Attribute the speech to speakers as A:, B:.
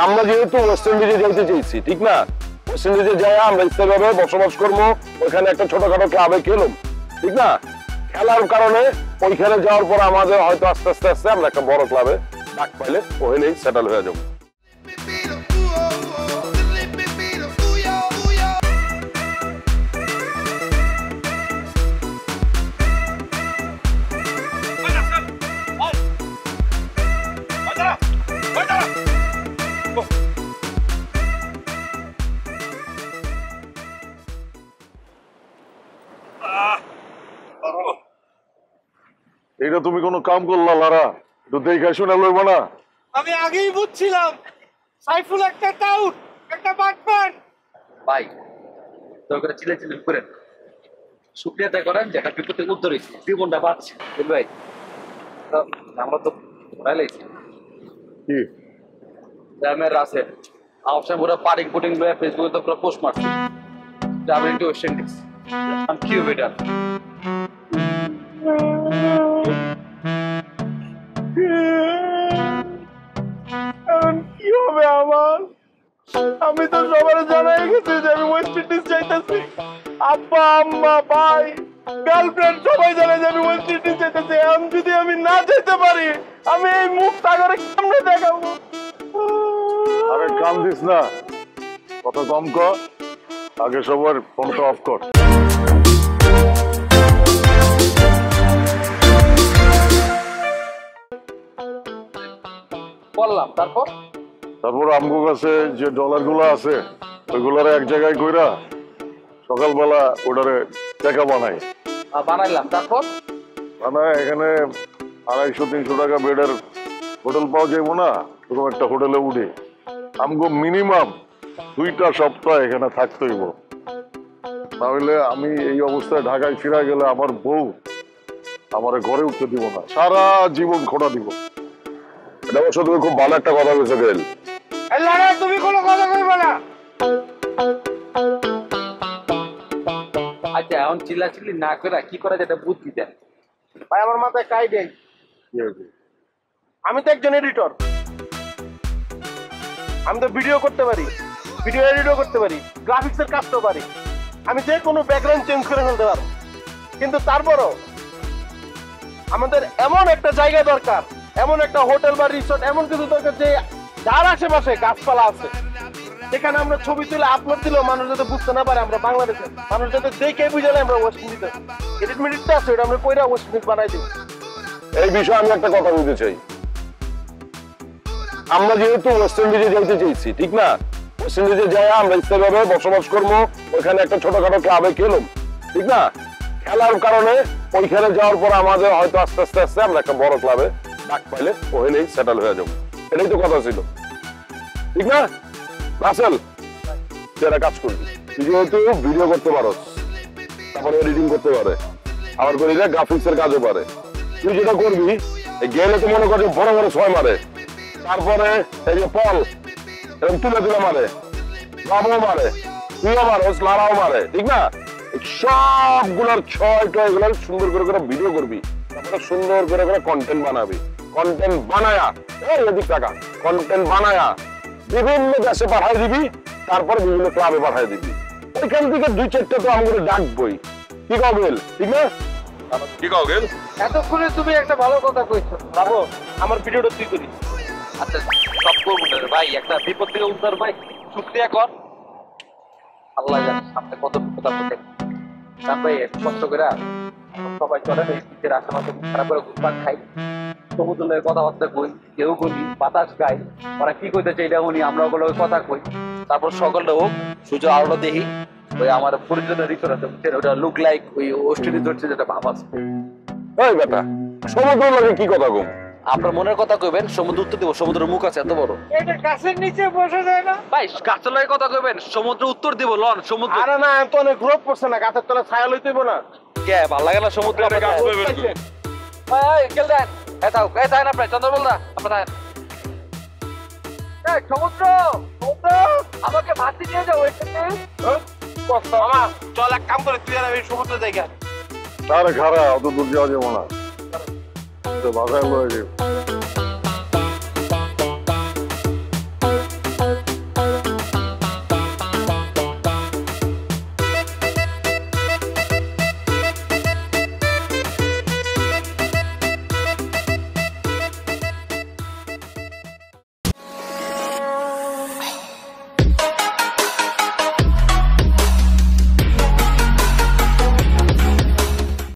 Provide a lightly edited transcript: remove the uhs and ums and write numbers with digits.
A: আমরা যেহেতু ওয়েস্ট ইন্ডিজে যেতে চাইছি, ঠিক না? ওয়েস্ট ইন্ডিজে যাই আমরা স্থায়ীভাবে বসবাস করবো, ওইখানে একটা ছোটখাটো ক্লাবে খেলুম, ঠিক না? খেলার কারণে ওইখানে যাওয়ার পর আমাদের হয়তো আস্তে আস্তে আস্তে আমরা একটা বড় ক্লাবে ডাক পাইলে ওখানেই সেটেল হয়ে যাবো। এটা তুমি কোনো কাম করলা লারা? একটু দেখে শুনে লইব না?
B: আমি আগেই বুঝছিলাম সাইফুল একটা টাউট, একটা বাটপার।
C: ভাই দয়া করে চিল্লাচিল্লি করেন, শুক্রিয়া আদায় করেন যেটা বিপদে উদ্ধার হয়েছে, জীবনটা বাঁচছে। ভাই আমরা তো ভাইলাইছি
A: কি
C: গ্রামের আছে আউটসাইড পুরো পার্টিং পুটিং লয়ে ফেসবুকে তো পুরো পোস্ট মারছি ট্রাভেলিং টু ওয়েস্ট ইন্ডিজ। আম কিউ বেটা
B: কি হবে আমার? আমি তো সবার জানাই গেছি যে আমি ওয়েস্ট ইন্ডিজ যাইতেছি। আব্বা আম্মা ভাই গার্লফ্রেন্ড সবাই জানে যে আমি ওয়েস্ট ইন্ডিজ যাইতেছি। এখন যদি আমি না যেতে পারি আমি এই মুখ সাগরে কেমনে দেখাবো?
A: আরে কাম দিস না, কথা কম কর, আগে সবার ফোনটা অফ কর।
C: বললাম তারপর
A: আমগো কাছে যে ডলার গুলো আছে ওইগুলার এক জায়গায় কইরা সকালবেলা ওটারে টাকা বানাই
C: বানাইলাম। তারপর
A: বানায় এখানে 250-300 টাকা বেডের হোটেল পাওয়া যাইবো না, এরকম একটা হোটেলে উঠে আমগো মিনিমাম 2টা সপ্তাহ এখানে থাকতে হইব, নাহলে আমি এই অবস্থায় ঢাকায় ফিরা গেলে আমার বউ আমার ঘরে উঠতে দিব না, সারা জীবন খোঁড়া দিব। এটা অবশ্য তুমি খুব ভালো একটা কথা বলেছো গেল।
B: তুমি কোনো কথা কইবা না।
C: আচ্ছা এখন চিল্লাচিল্লি না করে কি করা যায় এটা বুদ্ধি দেন
B: ভাই। আমার মাথায় একটা আইডিয়া। আমি তো একজন এডিটর, আমি তো ভিডিও করতে পারি, ভিডিও এডিটও করতে পারি, গ্রাফিক্সের কাজটাও পারি, আমি যে কোনো ব্যাকগ্রাউন্ড চেঞ্জ করে ফেলতে পারবো। কিন্তু তারপরও আমাদের এমন একটা জায়গা দরকার, এমন একটা হোটেল বা রিসোর্ট, এমন কিছু দরকার যে যার আশেপাশে গাছপালা আছে, সেখানে আমরা ছবি তুলে আপলোড দিলেও মানুষ যাতে বুঝতে না পারে আমরা বাংলাদেশে, মানুষ যাতে দেখে বুঝালে আমরা ওয়েস্ট ইন্ডিজে। এডিট মেডিটটা আছে ওটা আমরা কইরা ওয়েস্ট ইন্ডিজ বানাই দিই।
A: এই বিষয়ে আমি একটা কথা বলতে চাই। আমরা যেহেতু ওয়েস্ট ইন্ডিজে যেতে চাইছি, ঠিক না? ওয়েস্ট ইন্ডিজে যাই আমরা স্থায়ীভাবে বসবাস করবো, ওইখানে একটা ছোটখাটো ক্লাবে খেলুম, ঠিক না? খেলার কারণে ওইখানে যাওয়ার পর আমাদের হয়তো আস্তে আস্তে আস্তে আমরা একটা বড় ক্লাবে ডাক পাইলে ওখানেই সেটেল হয়ে যাবো। এটাই তো কথা ছিল, ঠিক না? রাসেল তুই একটা কাজ করবি, তুই যেহেতু ভিডিও করতে পারো, তারপরে এডিটিং করতে পারে, আবার করি গ্রাফিক্সের কাজও পারে, তুই যেটা করবি গেলে তো মনে কর বড় বড় ছয় মারে, তারপরে এই যে পল এরকম তুলে তুলে মারে, বাবুও মারে, তুইও মারো, লারাও মারে, ঠিক না? সবগুলোর ছয় টয় গুলো সুন্দর করে ভিডিও করবি, তারপরে সুন্দর করে কন্টেন্ট বানাবি। কন্টেন্ট বানায়া এদিক টাকা কন্টেন্ট বানায়া বিভিন্ন দেশে পাঠাই দিবি, তারপরে বিভিন্ন ক্লাবে পাঠাই দিবি। ওইখান থেকে 2-4টা তো আমাদের ডাকবই, কি কাও গেল, ঠিক না? কি কাও গেল?
B: এতক্ষণে তুমি একটা ভালো কথা কইছো। বাবু আমার ভিডিওটা তুই করিস।
C: আচ্ছা সব করবো না ভাই, একটা বিপদ থেকে উদ্ধার ভাই, শুক্রিয়া কর। আল্লাহ জানে সামনে কত বিপদ আপদে। তারপরে কষ্ট করে সবাই চলে এই শীতের আশেপাশে খারাপ করে ঘুরপাক খাই, সমুদ্রের কথাবার্তা কই, কেউ বলি বাতাস গাই, ওরা কি কইতে চাই এটা উনি, আমরা ওগুলো কথা কই। তারপর সকালটা হোক সূর্য আলোটা দেখি, ওই আমার পরিজনের রিসোর্ট আছে বুঝছেন, ওটা লুক লাইক ওই ওয়েস্ট ইন্ডিজ যেটা ভাব আছে।
A: এই বেটা সমুদ্র লাগে কি কথা কম?
C: আপনার মনের কথা কইবেন, সমুদ্র উত্তর দিব, সমুদ্রের মুখ আছে এত বড়।
B: এটা গাছের নিচে বসে যায় না
C: ভাই, গাছের লগে কথা কইবেন, সমুদ্র উত্তর দিব লন সমুদ্র।
B: আরে না এত অনেক রোদ পড়ছে না, গাছের তলায় ছায়া লইতেইব না।
C: কে ভালো লাগে না সমুদ্র?
A: গাছ লইবেন
C: এই গেল দেন এটাও কে তাই না প্রায় চন্দ্র বলদা আপনারা এই সমুদ্র সমুদ্র আমাকে ভাসি নিয়ে যাও এখানে।
B: মামা চল এক কাম করে তুই আর আমি সমুদ্র জায়গা।
A: আরে খারাপ অত দূর যাওয়া যাবো না, বাসায় লয়ে যাবো।